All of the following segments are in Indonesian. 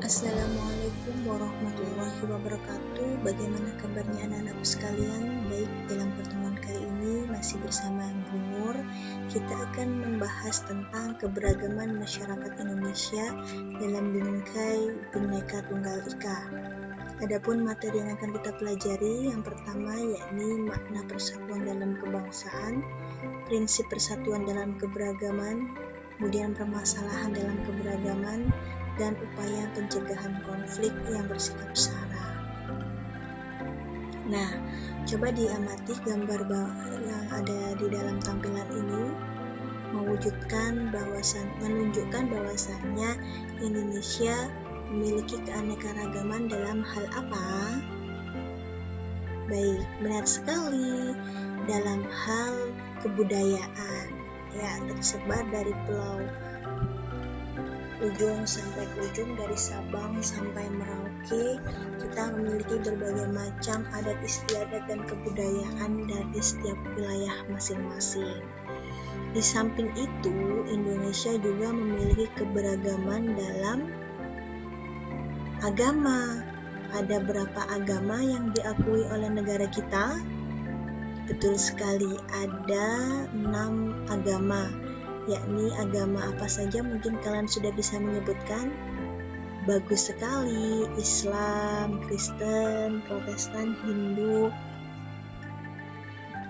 Assalamualaikum warahmatullahi wabarakatuh. Bagaimana kabarnya anak-anakku sekalian? Baik, dalam pertemuan kali ini masih bersama Bu Nur. Kita akan membahas tentang keberagaman masyarakat Indonesia dalam bingkai Bhinneka Tunggal Ika. Adapun materi yang akan kita pelajari yang pertama yakni makna persatuan dalam kebangsaan, prinsip persatuan dalam keberagaman, kemudian permasalahan dalam keberagaman, dan upaya pencegahan konflik yang bersifat sara. Nah, coba diamati gambar yang ada di dalam tampilan ini menunjukkan bahwasannya Indonesia memiliki keanekaragaman dalam hal apa? Baik, benar sekali, dalam hal kebudayaan, ya, tersebar dari pulau ujung sampai ke ujung, dari Sabang sampai Merauke. Kita memiliki berbagai macam adat istiadat dan kebudayaan dari setiap wilayah masing-masing. Di samping itu, Indonesia juga memiliki keberagaman dalam agama. Ada berapa agama yang diakui oleh negara kita? Betul sekali, ada 6 agama. Yakni agama apa saja mungkin kalian sudah bisa menyebutkan? Bagus sekali, Islam, Kristen, Protestan, Hindu,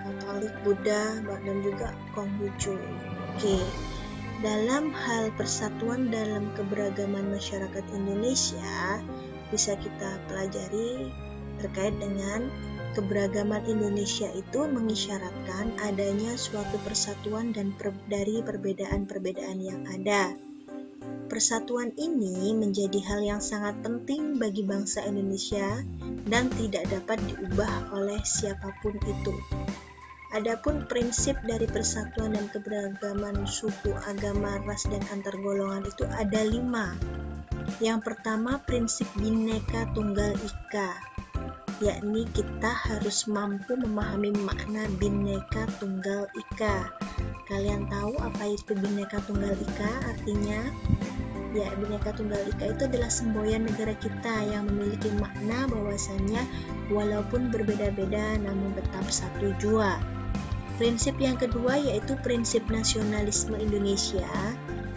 Katolik, Buddha, dan juga Konghucu. Oke, dalam hal persatuan dalam keberagaman masyarakat Indonesia bisa kita pelajari terkait dengan keberagaman Indonesia itu mengisyaratkan adanya suatu persatuan dan dari perbedaan-perbedaan yang ada. Persatuan ini menjadi hal yang sangat penting bagi bangsa Indonesia dan tidak dapat diubah oleh siapapun itu. Adapun prinsip dari persatuan dan keberagaman suku, agama, ras, dan antar golongan itu ada 5. Yang pertama, prinsip Bhinneka Tunggal Ika, yakni kita harus mampu memahami makna Bhinneka Tunggal Ika. Kalian tahu apa itu Bhinneka Tunggal Ika artinya? Ya, Bhinneka Tunggal Ika itu adalah semboyan negara kita yang memiliki makna bahwasannya walaupun berbeda-beda namun tetap satu jua. Prinsip yang kedua yaitu prinsip nasionalisme Indonesia,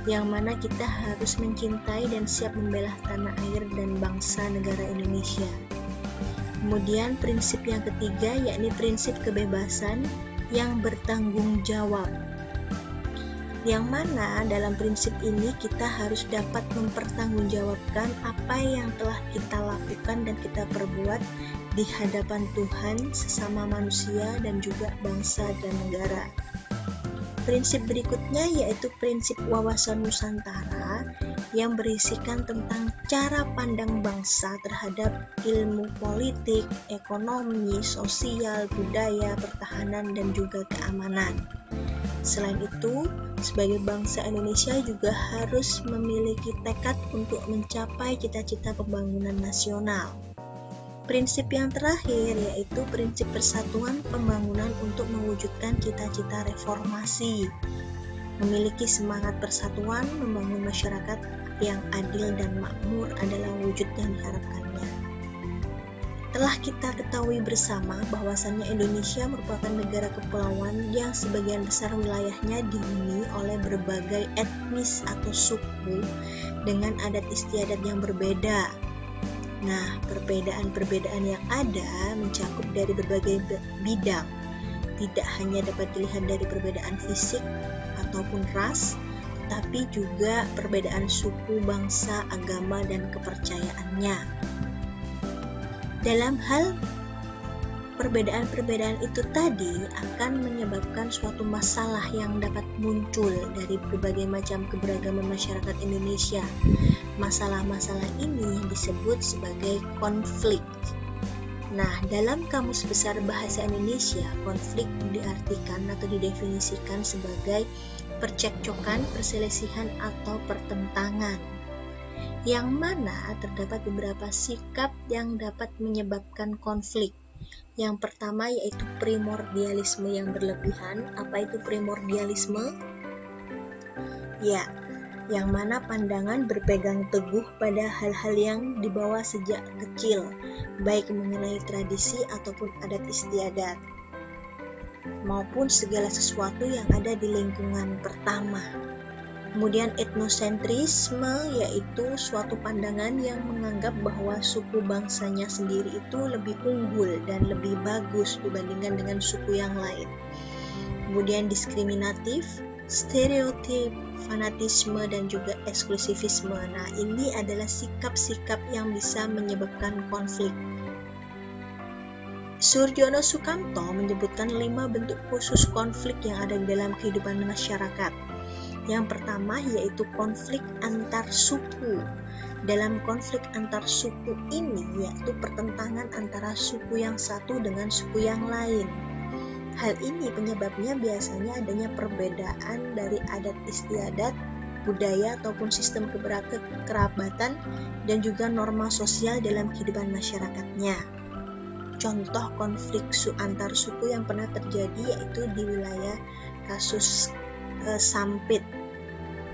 yang mana kita harus mencintai dan siap membela tanah air dan bangsa negara Indonesia. Kemudian prinsip yang ketiga yakni prinsip kebebasan yang bertanggung jawab, yang mana dalam prinsip ini kita harus dapat mempertanggungjawabkan apa yang telah kita lakukan dan kita perbuat di hadapan Tuhan, sesama manusia, dan juga bangsa dan negara. Prinsip berikutnya yaitu prinsip wawasan Nusantara yang berisikan tentang cara pandang bangsa terhadap ilmu politik, ekonomi, sosial, budaya, pertahanan, dan juga keamanan. Selain itu, sebagai bangsa Indonesia juga harus memiliki tekad untuk mencapai cita-cita pembangunan nasional. Prinsip yang terakhir yaitu prinsip persatuan pembangunan untuk mewujudkan cita-cita reformasi. Memiliki semangat persatuan membangun masyarakat yang adil dan makmur adalah wujud yang diharapkannya. Telah kita ketahui bersama bahwasannya Indonesia merupakan negara kepulauan yang sebagian besar wilayahnya dihuni oleh berbagai etnis atau suku dengan adat istiadat yang berbeda. Nah, perbedaan-perbedaan yang ada mencakup dari berbagai bidang. Tidak hanya dapat dilihat dari perbedaan fisik ataupun ras, tetapi juga perbedaan suku, bangsa, agama, dan kepercayaannya. Dalam hal perbedaan-perbedaan itu tadi akan menyebabkan suatu masalah yang dapat muncul dari berbagai macam keberagaman masyarakat Indonesia. Masalah-masalah ini disebut sebagai konflik. Nah, dalam Kamus Besar Bahasa Indonesia, konflik diartikan atau didefinisikan sebagai percekcokan, perselisihan, atau pertentangan, yang mana terdapat beberapa sikap yang dapat menyebabkan konflik. Yang pertama yaitu primordialisme yang berlebihan. Apa itu primordialisme? Ya, yang mana pandangan berpegang teguh pada hal-hal yang dibawa sejak kecil, baik mengenai tradisi ataupun adat istiadat, maupun segala sesuatu yang ada di lingkungan pertama. Kemudian etnosentrisme, yaitu suatu pandangan yang menganggap bahwa suku bangsanya sendiri itu lebih unggul dan lebih bagus dibandingkan dengan suku yang lain. Kemudian diskriminatif, stereotip, fanatisme, dan juga eksklusivisme. Nah, ini adalah sikap-sikap yang bisa menyebabkan konflik. Surjono Sukamto menyebutkan 5 bentuk khusus konflik yang ada di dalam kehidupan masyarakat. Yang pertama yaitu konflik antar suku. Dalam konflik antar suku ini yaitu pertentangan antara suku yang satu dengan suku yang lain. Hal ini penyebabnya biasanya adanya perbedaan dari adat istiadat, budaya ataupun sistem kekerabatan dan juga norma sosial dalam kehidupan masyarakatnya. Contoh konflik antar suku yang pernah terjadi yaitu di wilayah kasus Sampit.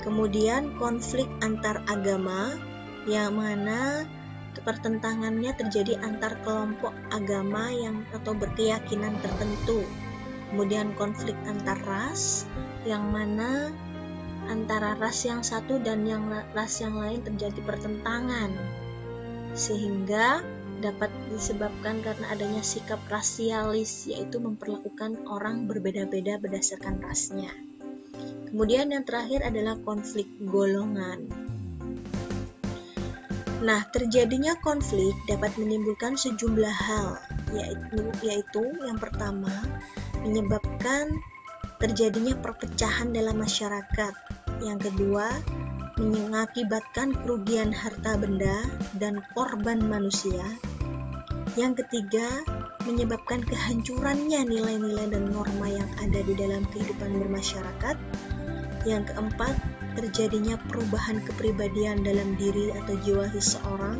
Kemudian konflik antar agama yang mana pertentangannya terjadi antar kelompok agama yang atau berkeyakinan tertentu. Kemudian konflik antar ras yang mana antara ras yang satu dan ras yang lain terjadi pertentangan, sehingga dapat disebabkan karena adanya sikap rasialis, yaitu memperlakukan orang berbeda-beda berdasarkan rasnya. Kemudian yang terakhir adalah konflik golongan. Nah, terjadinya konflik dapat menimbulkan sejumlah hal, yaitu yang pertama menyebabkan terjadinya perpecahan dalam masyarakat. Yang kedua, mengakibatkan kerugian harta benda dan korban manusia. Yang ketiga, menyebabkan kehancurannya nilai-nilai dan norma yang ada di dalam kehidupan bermasyarakat. Yang keempat, terjadinya perubahan kepribadian dalam diri atau jiwa seseorang.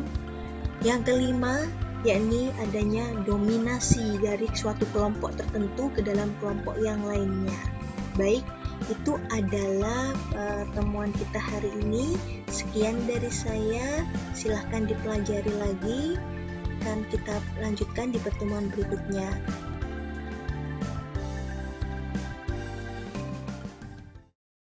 Yang kelima, yakni adanya dominasi dari suatu kelompok tertentu ke dalam kelompok yang lainnya. Baik, itu adalah pertemuan kita hari ini. Sekian dari saya, silahkan dipelajari lagi dan kita lanjutkan di pertemuan berikutnya.